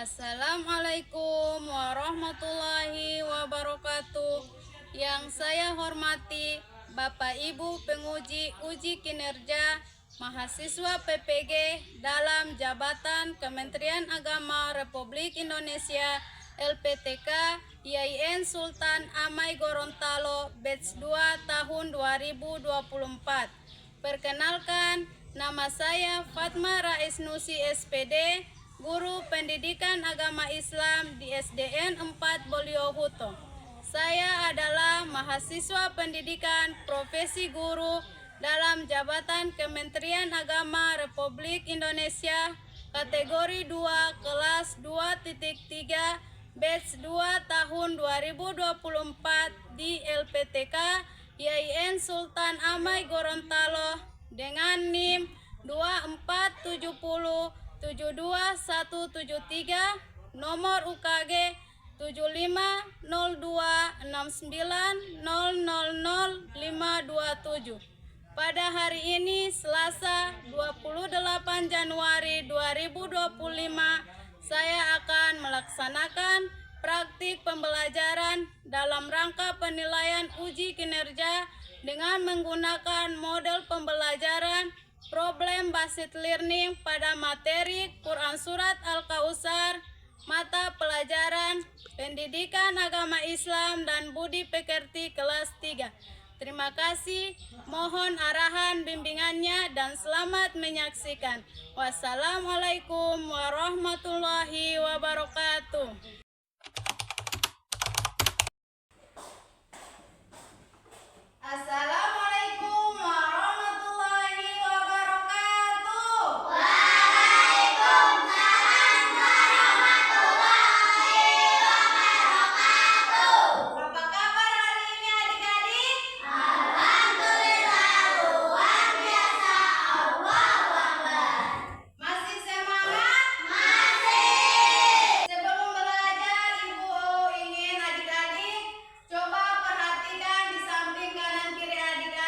Assalamualaikum warahmatullahi wabarakatuh. Yang saya hormati Bapak Ibu penguji uji kinerja mahasiswa PPG dalam jabatan Kementerian Agama Republik Indonesia LPTK IAIN Sultan Amai Gorontalo batch 2 tahun 2024. Perkenalkan, nama saya Fatma Rais Nusi SPD, Guru Pendidikan Agama Islam di SDN 4 Boliohuto. Saya adalah mahasiswa pendidikan profesi guru dalam jabatan Kementerian Agama Republik Indonesia kategori 2 kelas 2.3 batch 2 tahun 2024 di LPTK IAIN Sultan Amai Gorontalo dengan NIM 240721173, nomor UKG 750269000527. Pada hari ini Selasa 28 Januari 2025, saya akan melaksanakan praktik pembelajaran dalam rangka penilaian uji kinerja dengan menggunakan model pembelajaran problem based learning pada materi Quran Surat Al-Kautsar, mata pelajaran Pendidikan Agama Islam dan Budi Pekerti kelas 3. Terima kasih, mohon arahan bimbingannya dan selamat menyaksikan. Wassalamualaikum warahmatullahi wabarakatuh. Assalamualaikum warahmatullahi wabarakatuh. Waalaikumsalam warahmatullahi wabarakatuh. Apa kabar hari ini adik-adik? Alhamdulillah luar biasa. Allahu Akbar. Masih semangat? Masih. Sebelum belajar, Ibu ingin adik-adik coba perhatikan di samping kanan kiri adik-adik.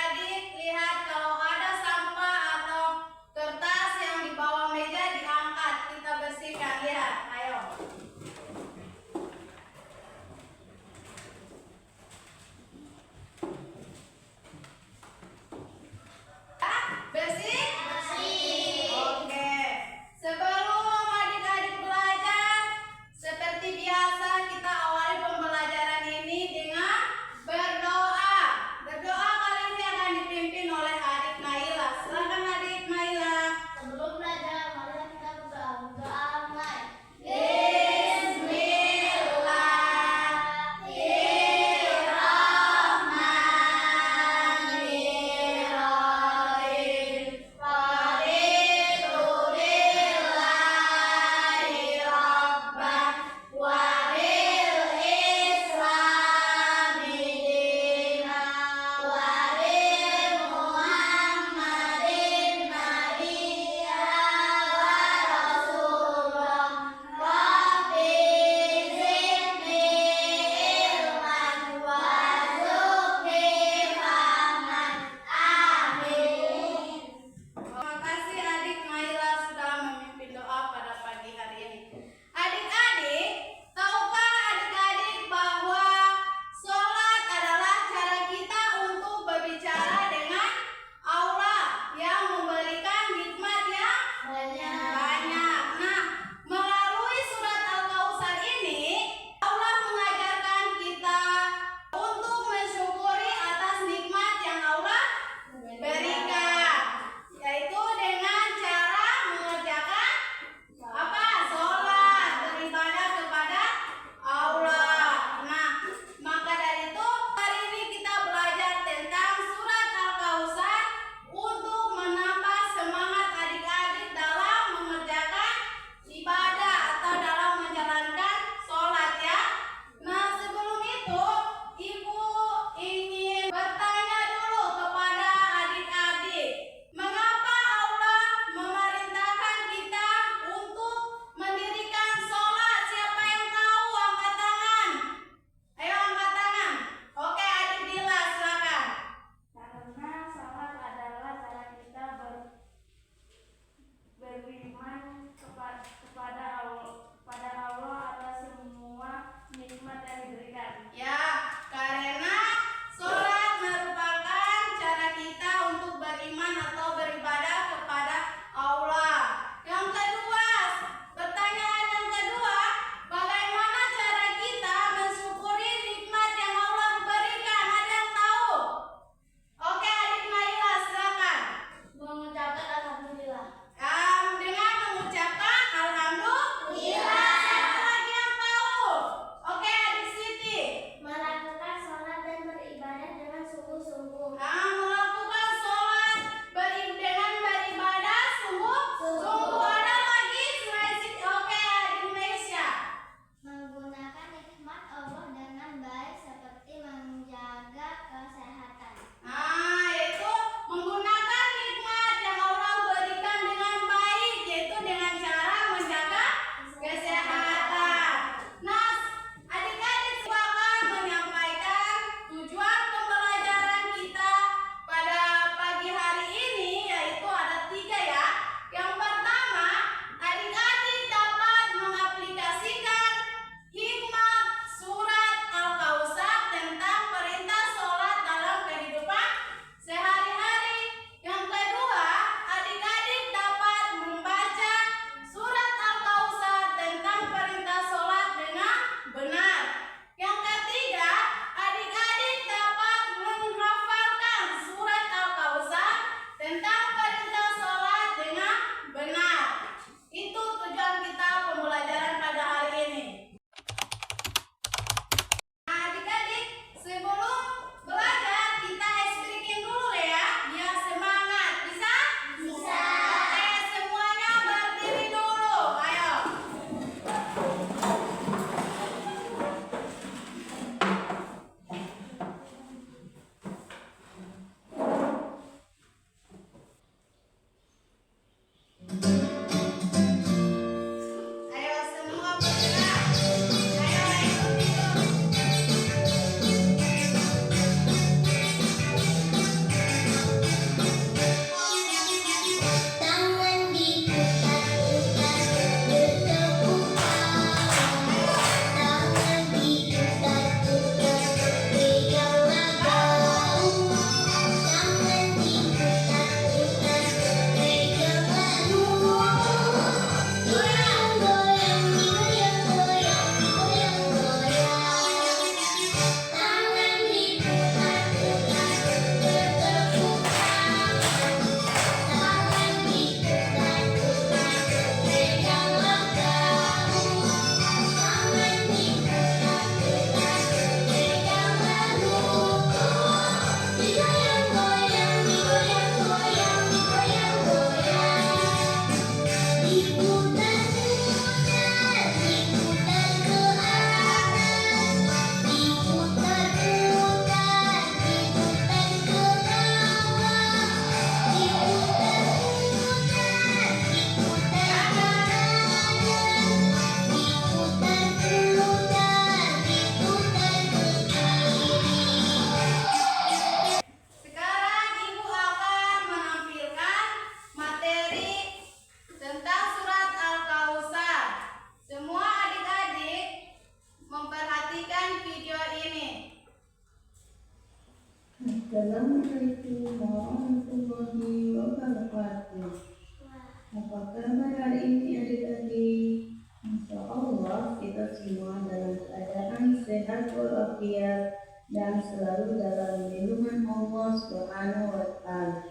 dan selalu dalam lindungan Allah Subhanahu wa Ta'ala.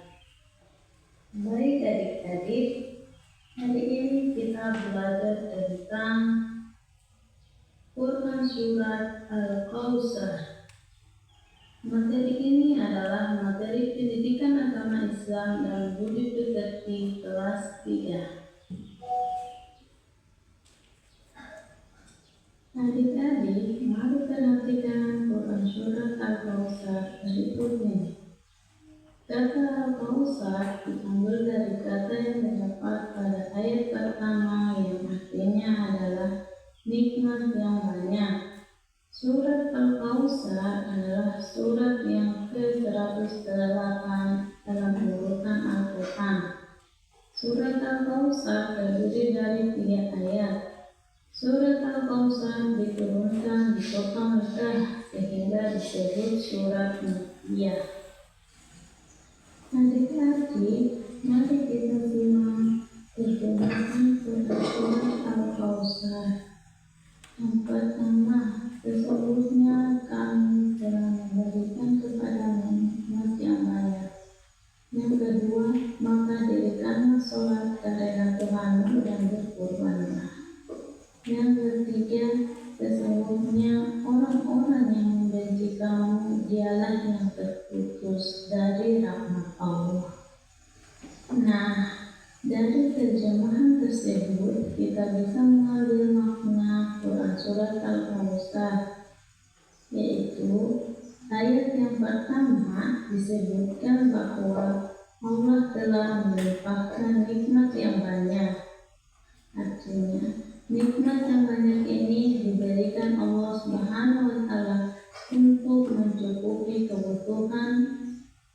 Baik adik-adik, hari ini kita belajar tentang Quran Surat Al-Kautsar. Materi ini adalah materi pendidikan agama Islam dan budi pekerti kelas 3. Adik-adik, mari perhatikan Quran Surat Al-Kautsar berikut ini. Kata Al-Kautsar diambil dari kata yang terdapat pada ayat pertama yang artinya adalah nikmat yang banyak. Surat Al-Kautsar adalah surat yang ke-108 dalam urutan Al-Quran. Surat Al-Kautsar terdiri dari 3 ayat. Surat Al-Kautsar diturunkan di kota Mekah sehingga disebut surat Makkiyah. Adik-adik, mari kita simak pertemuan surat Al-Kautsar. Yang pertama, sesungguhnya kami telah memberikan kepadamu nikmat yang banyak. Yang kedua, maka dirikanlah sholat karena Tuhanmu dan berkurbanlah. Yang ketiga, sesungguhnya orang-orang yang membenci kamu dialah yang terputus dari rahmat Allah. Nah, dari terjemahan tersebut kita bisa mengambil makna Quran Surat Al-Kautsar, yaitu ayat yang pertama disebutkan bahwa Allah telah melimpahkan nikmat yang banyak. Artinya, nikmat yang banyak ini diberikan Allah Subhanahu wa Ta'ala untuk mencukupi kebutuhan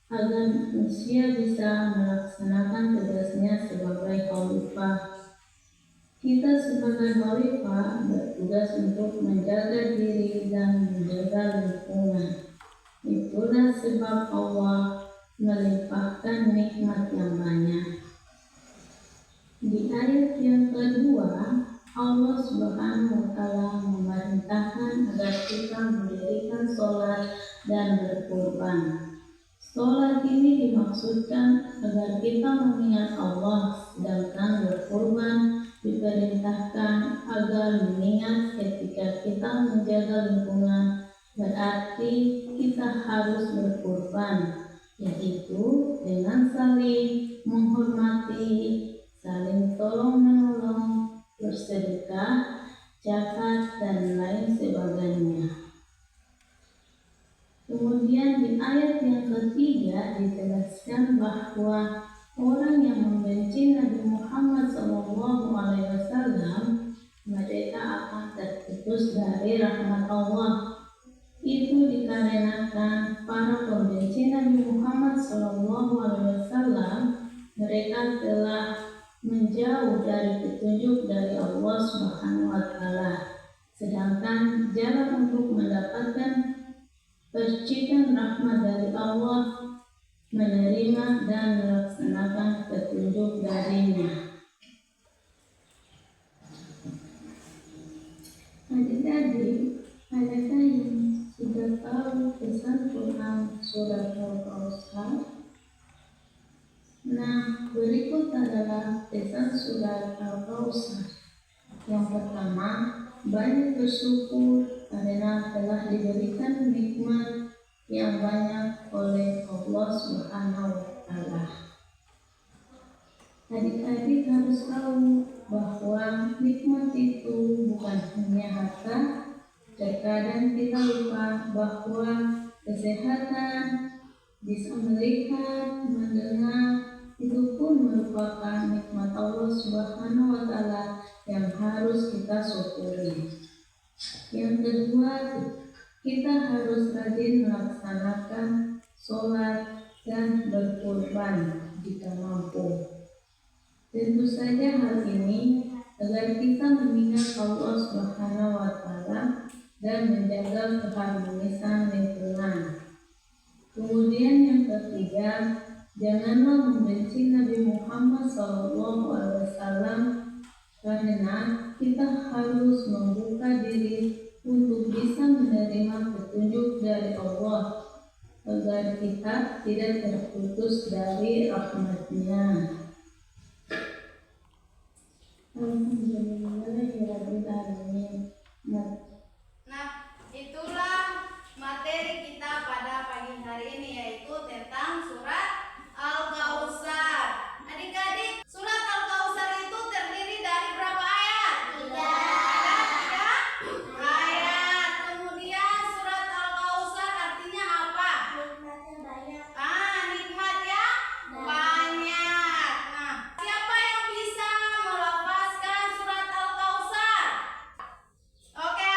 agar manusia bisa melaksanakan tugasnya sebagai khalifah. Kita sebagai khalifah bertugas untuk menjaga diri dan menjaga lingkungan. Itulah sebab Allah melimpahkan nikmat yang banyak. Di ayat yang kedua, Allah Subhanahu wa Ta'ala memerintahkan agar kita mendirikan sholat dan berkurban. Sholat ini dimaksudkan agar kita mengingat Allah, sedangkan berkurban diperintahkan agar mengingat ketika kita menjaga lingkungan, berarti kita harus berkurban, yaitu dengan saling menghormati, saling tolong-menolong, bersedekah, zakat, dan lain sebagainya. Kemudian di ayat yang ketiga dijelaskan bahwa orang yang membenci Nabi Muhammad SAW, mereka akan terputus dari rahmat Allah. Itu dikarenakan para pembenci Nabi Muhammad SAW, mereka telah menjauh dari petunjuk dari Allah Subhanahu wa Ta'ala. Sedangkan jalan untuk mendapatkan percikan rahmat dari Allah, menerima dan melaksanakan petunjuk darinya. Adik-adik, adakah yang sudah tahu pesan Quran Surat Al-Kautsar? Nah, berikut adalah pesan Surat Al-Kautsar. Yang pertama, banyak bersyukur karena telah diberikan nikmat yang banyak oleh Allah Subhanahu wa Ta'ala. Adik-adik harus tahu bahwa nikmat itu bukan hanya harta. Terkadang kita lupa bahwa kesehatan, bisa melihat, mendengar, itu pun merupakan nikmat Allah Subhanahu wa Ta'ala yang harus kita syukuri. Yang kedua, kita harus rajin melaksanakan sholat dan berkurban jika mampu. Tentu saja hal ini agar kita mengingat Allah Subhanahu wa Ta'ala dan menjaga keharmonisan lingkungan. Kemudian yang ketiga, janganlah membenci Nabi Muhammad SAW, karena kita harus membuka diri untuk bisa menerima menerima petunjuk dari Allah agar kita tidak terputus dari rahmat-Nya. Alhamdulillahirabbil alamin. Nah, itulah materi kita pada pagi hari ini, yaitu tentang surat Al-Kautsar. Adik-adik, surat Al-Kautsar itu terdiri dari berapa ayat? 3. Ada 3 ayat. Kemudian surat Al-Kautsar artinya apa? Nikmatnya banyak. Nikmat yang banyak. Nah, siapa yang bisa melafazkan surat Al-Kautsar? Oke,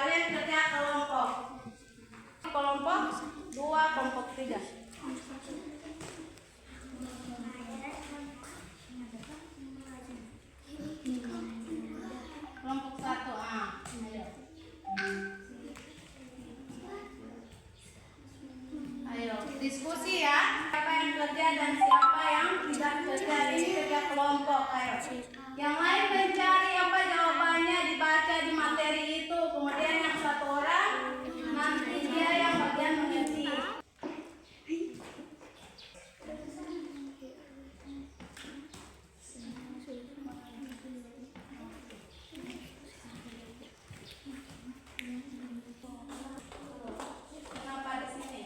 kalian kerja kelompok. Kelompok 2, kelompok 3. Kelompok 1, ayo. Ayo, diskusi ya. Siapa yang kerja dan siapa yang tidak kerja. Ini kerja kelompok, ayo. Yang lain mencari apa jawabannya, dibaca di materi itu. Kemudian yang satu orang nanti dia yang bagian mengerti. Kenapa di sini?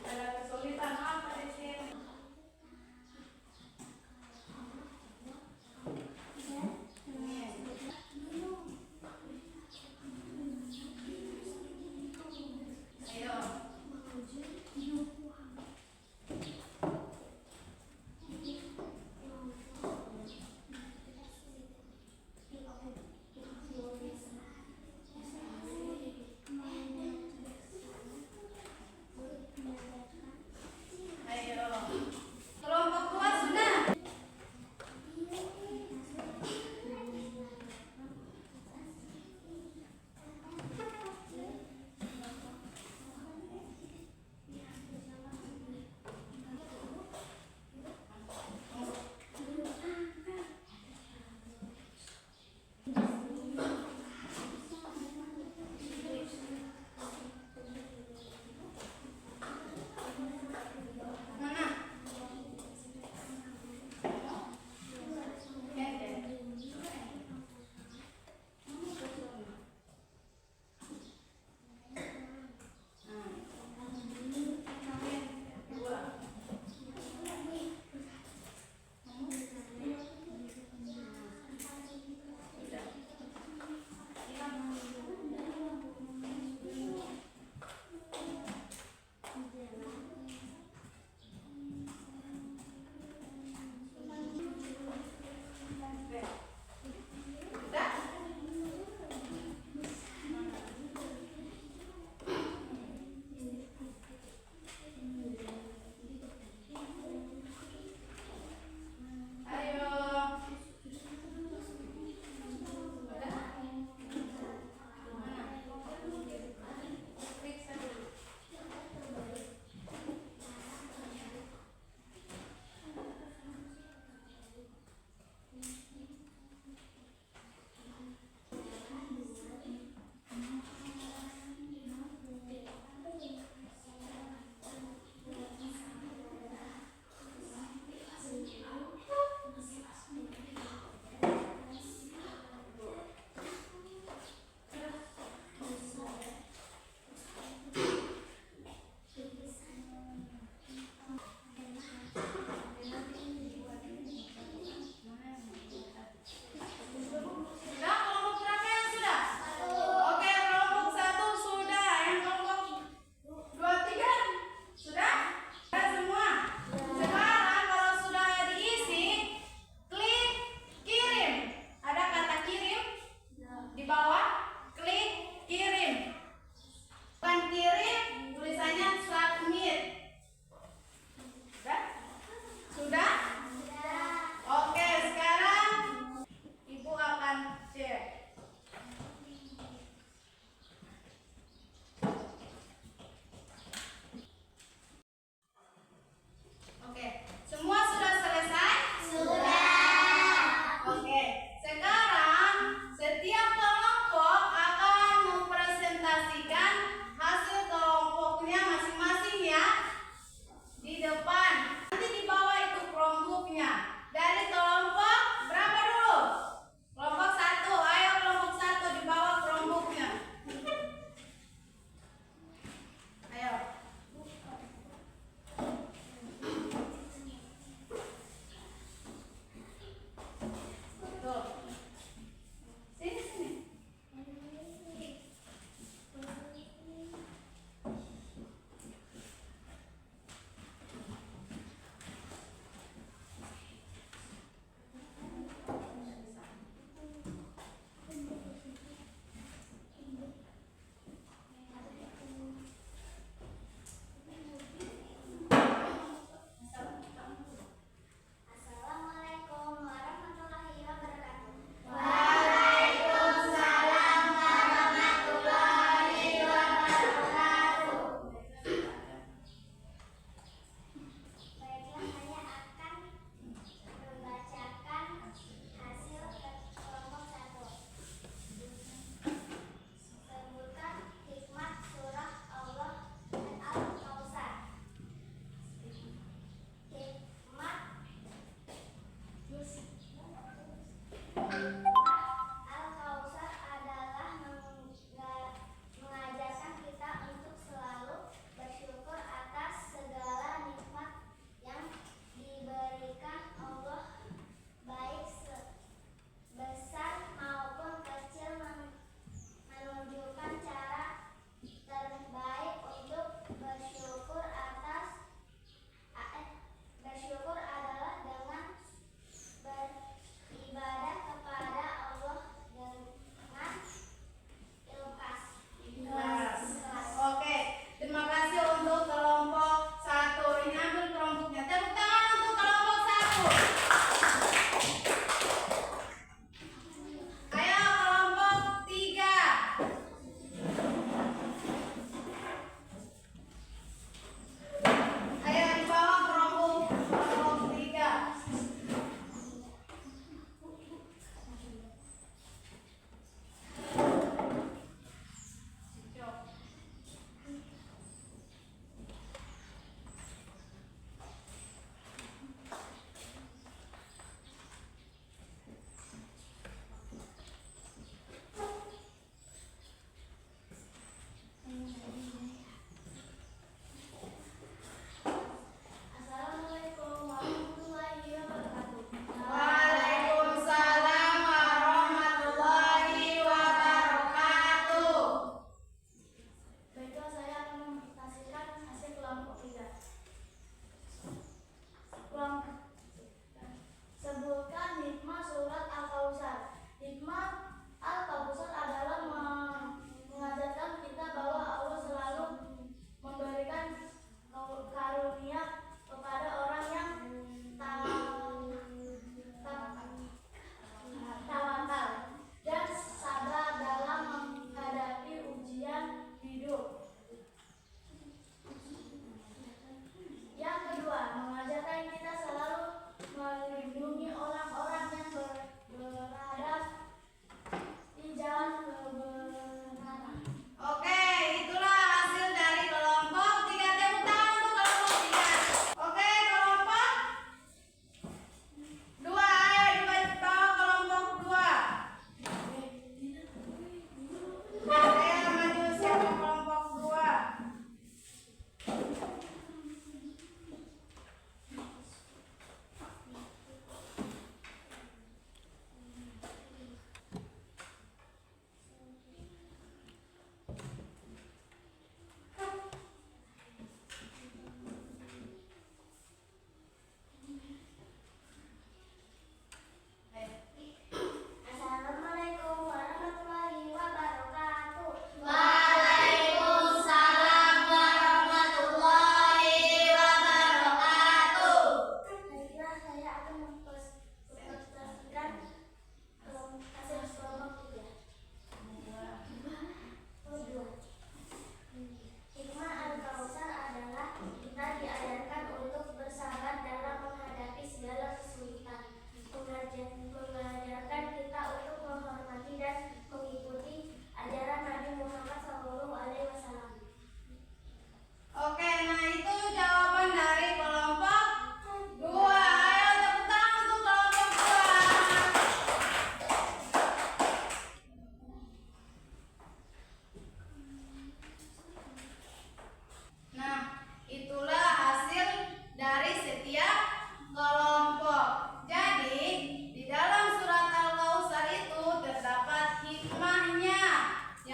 Ada kesulitan apa di sini?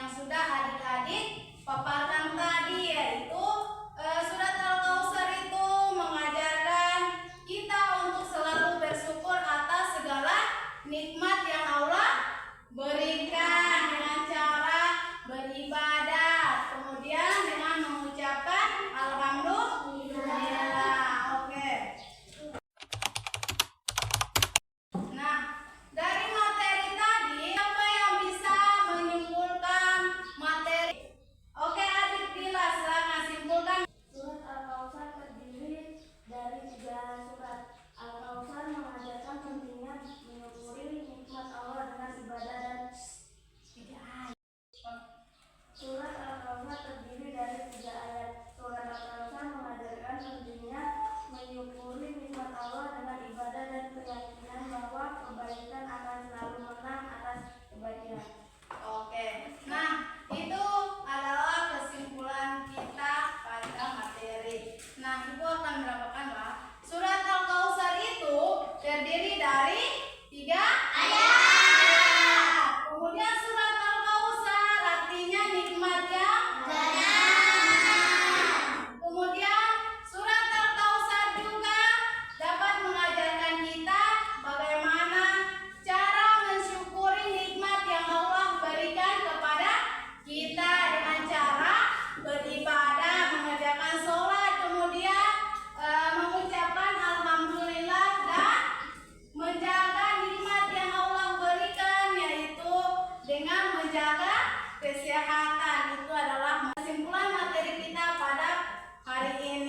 yang sudah adik-adik paparkan tadi, yaitu surat Al-Kautsar itu mengajarkan kita untuk selalu bersyukur atas segala nikmat yang Allah berikan dengan cara beribadah, kemudian dengan mengucapkan alhamdulillah. Oke. Nah, dari materi tadi, apa yang bisa menyimpulkan materi? Oke, adik Bila, silakan simpulkan. Surat Al-Kautsar terdiri dari 3 surat. Al-Kautsar mengajarkan pentingnya menyukuri nikmat Allah dengan ibadah dan Surat Al-Kautsar terdiri dari 3 ayat. Surat Al-Kautsar mengajarkan pentingnya menyukuri nikmat Allah dengan ibadah dan keyakinan bahwa kebaikan akan selalu menang atas kebaikan. Oke. Nah, itu adalah kesimpulan kita pada materi. Nah, Ibu akan berapapkan lah. Surat Al-Kautsar itu terdiri dari 3 ayat. Kemudian surat Al-Kautsar artinya nikmat yang banyak. Kemudian surat Al-Kautsar juga dapat mengajarkan kita bagaimana cara mensyukuri nikmat yang Allah berikan kepada kita dengan cara beribadah, mengerjakan sholat, kemudian mengucapkan alhamdulillah dan menjaga nikmat yang Allah berikan, yaitu dengan menjaga kesehatan. Itu adalah kesimpulan materi kita pada hari ini.